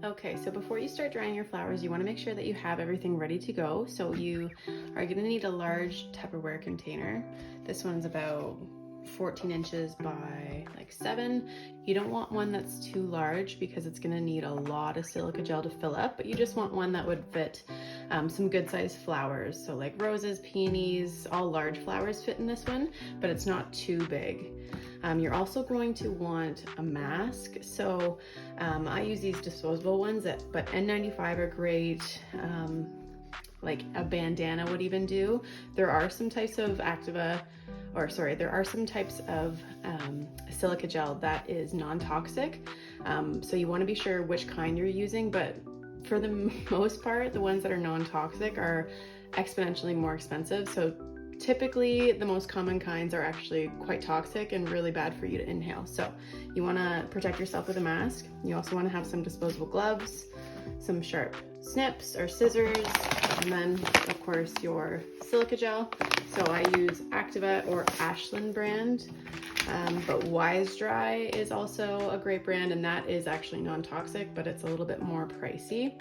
Okay, so before you start drying your flowers, you want to make sure that you have everything ready to go. So you are going to need a large Tupperware container. This one's about 14 inches by like 7. You don't want one that's too large because it's going to need a lot of silica gel to fill up, but you just want one that would fit some good sized flowers. So like roses, peonies, all large flowers fit in this one, but it's not too big. You're also going to want a mask. So I use these disposable ones, but N95 are great. Like a bandana would even do. There are some types of silica gel that is non-toxic. So you want to be sure which kind you're using, but for the most part, the ones that are non-toxic are exponentially more expensive. So typically the most common kinds are actually quite toxic and really bad for you to inhale. So you want to protect yourself with a mask. You also want to have some disposable gloves, some sharp snips or scissors, and then of course your silica gel. So I use Activa or Ashland brand, but Wise Dry is also a great brand, and that is actually non-toxic, but it's a little bit more pricey.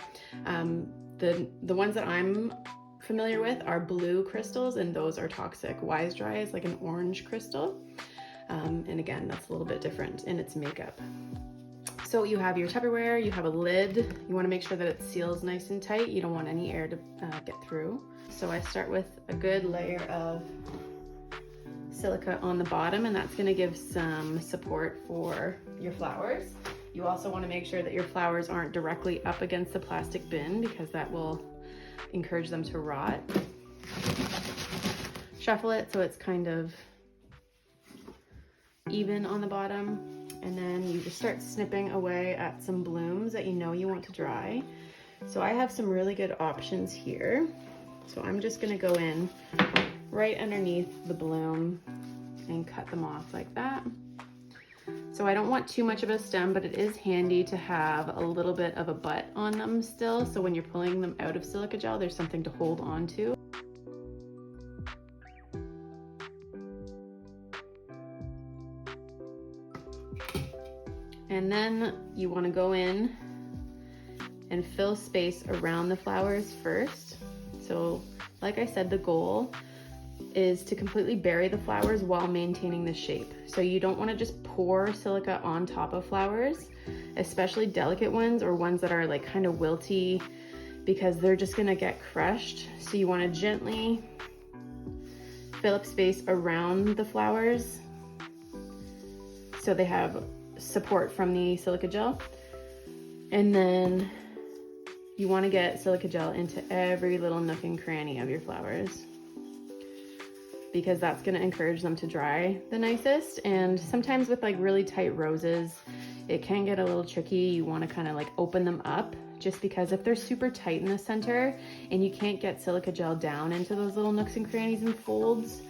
The ones that I'm familiar with are blue crystals, and those are toxic. Wise Dry is like an orange crystal, and again, that's a little bit different in its makeup. So you have your Tupperware, you have a lid. You want to make sure that it seals nice and tight. You don't want any air to get through. So I start with a good layer of silica on the bottom, and that's going to give some support for your flowers. You also want to make sure that your flowers aren't directly up against the plastic bin, because that will encourage them to rot. Shuffle it so it's kind of even on the bottom, and then you just start snipping away at some blooms that you know you want to dry. So I have some really good options here. So I'm just going to go in right underneath the bloom and cut them off like that. So I don't want too much of a stem, but it is handy to have a little bit of a butt on them still. So when you're pulling them out of silica gel, there's something to hold on to. And then you want to go in and fill space around the flowers first. So like I said, the goal is to completely bury the flowers while maintaining the shape. So you don't want to just pour silica on top of flowers, especially delicate ones or ones that are like kind of wilty, because they're just going to get crushed. So you want to gently fill up space around the flowers so they have support from the silica gel. And then you want to get silica gel into every little nook and cranny of your flowers, because that's going to encourage them to dry the nicest. And sometimes with like really tight roses, it can get a little tricky. You want to kind of like open them up, just because if they're super tight in the center and you can't get silica gel down into those little nooks and crannies and folds,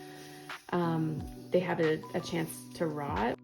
they have a chance to rot.